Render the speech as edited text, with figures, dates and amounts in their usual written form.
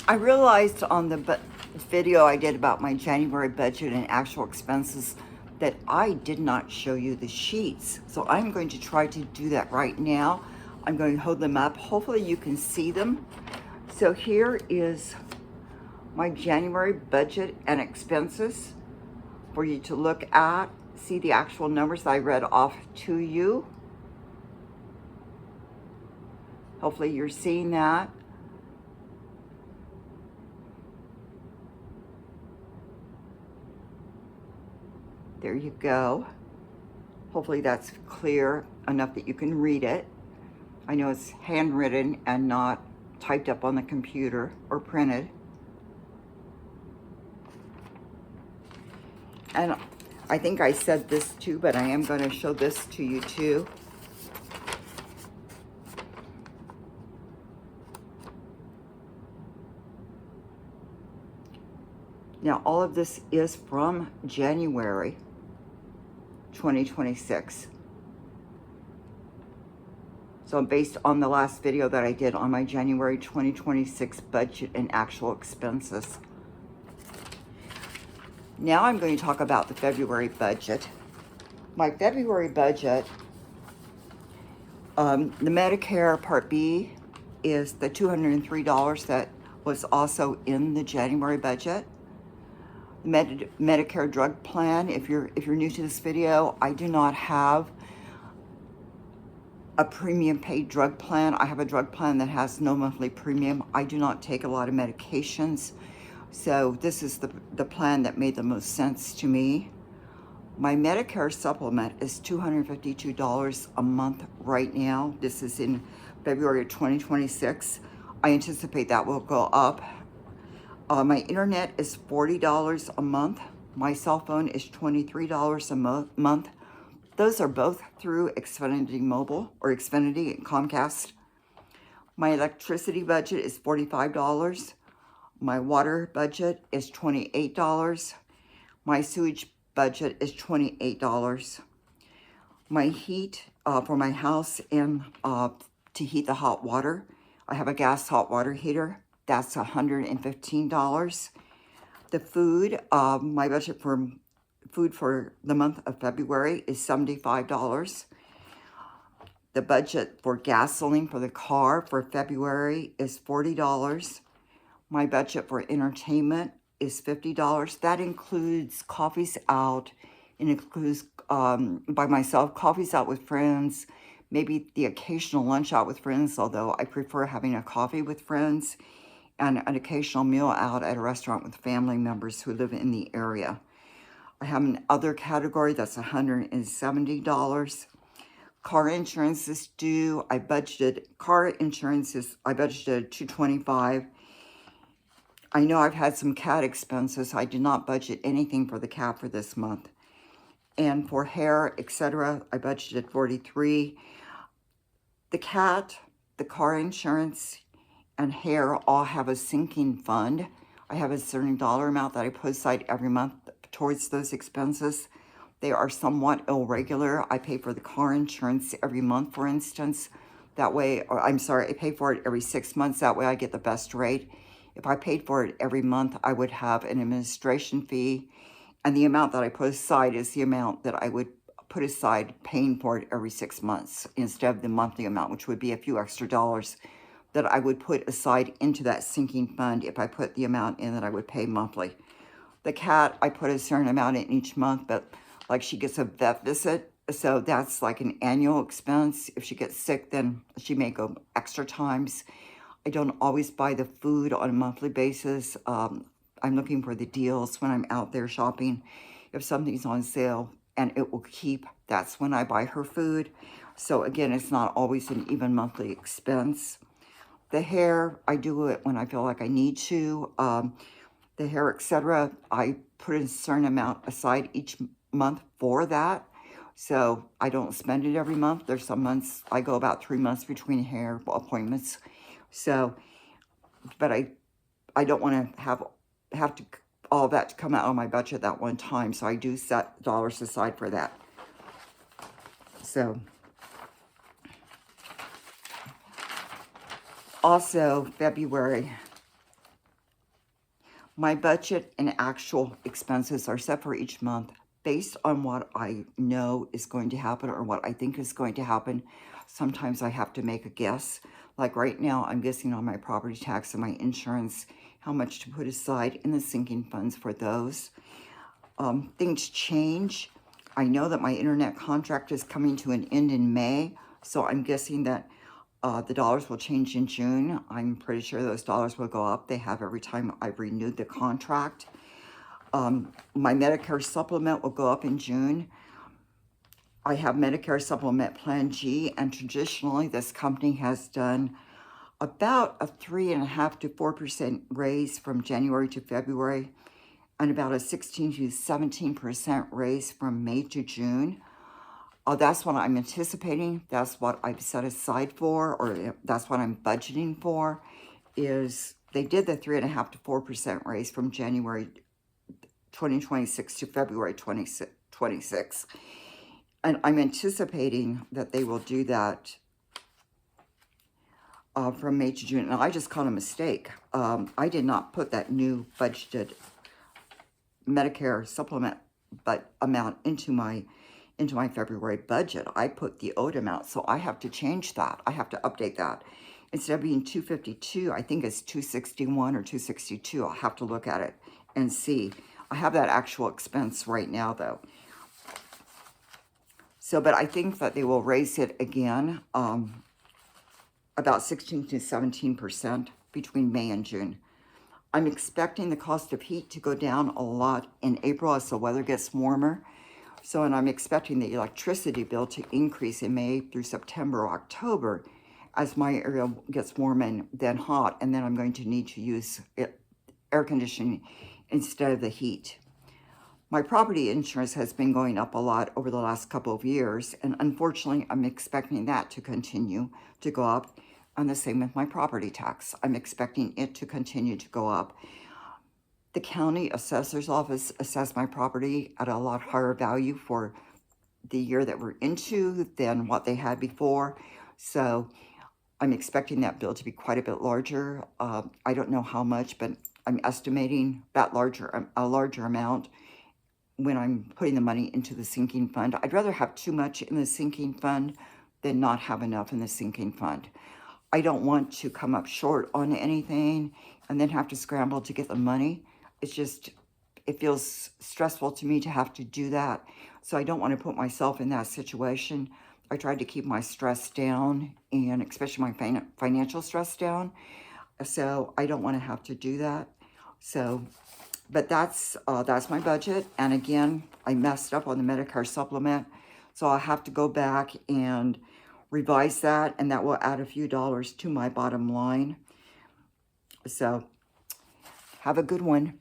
I realized on the video I did about my January budget and actual expenses that I did not show you the sheets. So I'm going to try to do that right now. I'm going to hold them up. Hopefully you can see them. So here is my January budget and expenses for you to look at, see the actual numbers I read off to you. Hopefully you're seeing that. There you go. Hopefully that's clear enough that you can read it. I know it's handwritten and not typed up on the computer or printed. And I think I said this too, but I am going to show this to you too. Now, all of this is from January 2026. So based on the last video that I did on my January 2026 budget and actual expenses. Now I'm going to talk about the February budget. My February budget, the Medicare Part B is the $203 that was also in the January budget. Medicare drug plan, if you're new to this video, I do not have a premium paid drug plan. I have a drug plan that has no monthly premium. I do not take a lot of medications. So this is the plan that made the most sense to me. My Medicare supplement is $252 a month right now. This is in February of 2026. I anticipate that will go up. My internet is $40 a month. My cell phone is $23 a month. Those are both through Xfinity Mobile or Xfinity and Comcast. My electricity budget is $45. My water budget is $28. My sewage budget is $28. My heat for my house and to heat the hot water, I have a gas hot water heater. That's $115. The food, my budget for food for the month of February is $75. The budget for gasoline for the car for February is $40. My budget for entertainment is $50. That includes coffees out. It includes, by myself, coffees out with friends, maybe the occasional lunch out with friends, although I prefer having a coffee with friends, and an occasional meal out at a restaurant with family members who live in the area. I have an other category that's $170. Car insurance is due. I budgeted $225. I know I've had some cat expenses. I did not budget anything for the cat for this month. And for hair, etc., I budgeted $43. The cat, the car insurance, and hair all have a sinking fund. I have a certain dollar amount that I put aside every month towards those expenses. They are somewhat irregular. I pay for the car insurance every month, for instance. That way, or I'm sorry, I pay for it every 6 months. That way I get the best rate. If I paid for it every month, I would have an administration fee. And the amount that I put aside is the amount that I would put aside paying for it every 6 months instead of the monthly amount, which would be a few extra dollars that I would put aside into that sinking fund if I put the amount in that I would pay monthly. The cat, I put a certain amount in each month, but like she gets a vet visit, so that's like an annual expense. If she gets sick, then she may go extra times. I don't always buy the food on a monthly basis. I'm looking for the deals when I'm out there shopping. If something's on sale and it will keep, that's when I buy her food. So again, it's not always an even monthly expense. The hair, I do it when I feel like I need to. The hair, etc., I put a certain amount aside each month for that. So I don't spend it every month. There's some months, I go about 3 months between hair appointments. So, but I don't want to have to all that to come out of my budget that one time. So I do set dollars aside for that. So also February, My budget and actual expenses are set for each month based on what I know is going to happen or what I think is going to happen. Sometimes I have to make a guess. Like right now, I'm guessing on my property tax and my insurance, how much to put aside in the sinking funds for those. Things change. I know that my internet contract is coming to an end in May, so I'm guessing that the dollars will change in June. I'm pretty sure those dollars will go up. They have every time I've renewed the contract. My Medicare supplement will go up in June. I have Medicare Supplement Plan G, and traditionally this company has done about a 3.5% to 4% raise from January to February, and about a 16 to 17% raise from May to June. That's what I'm anticipating. That's what I've set aside for, or that's what I'm budgeting for, is they did the 3.5% to 4% raise from January 2026 to February 2026. And I'm anticipating that they will do that from May to June. And I just caught a mistake. I did not put that new budgeted Medicare supplement amount into my February budget. I put the owed amount, so I have to change that. I have to update that. Instead of being 252, I think it's 261 or 262. I'll have to look at it and see. I have that actual expense right now, though. So, but I think that they will raise it again, about 16 to 17% between May and June. I'm expecting the cost of heat to go down a lot in April as the weather gets warmer. So, and I'm expecting the electricity bill to increase in May through September or October as my area gets warm and then hot, and then I'm going to need to use air conditioning instead of the heat. My property insurance has been going up a lot over the last couple of years, and unfortunately, I'm expecting that to continue to go up, and the same with my property tax. I'm expecting it to continue to go up. The county assessor's office assessed my property at a lot higher value for the year that we're into than what they had before. So I'm expecting that bill to be quite a bit larger. I don't know how much, but I'm estimating that a larger amount when I'm putting the money into the sinking fund. I'd rather have too much in the sinking fund than not have enough in the sinking fund. I don't want to come up short on anything and then have to scramble to get the money. It's just, it feels stressful to me to have to do that. So I don't want to put myself in that situation. I tried to keep my stress down, and especially my financial stress down. So I don't want to have to do that. So, but that's my budget. And again, I messed up on the Medicare supplement. So I'll have to go back and revise that, and that will add a few dollars to my bottom line. So have a good one.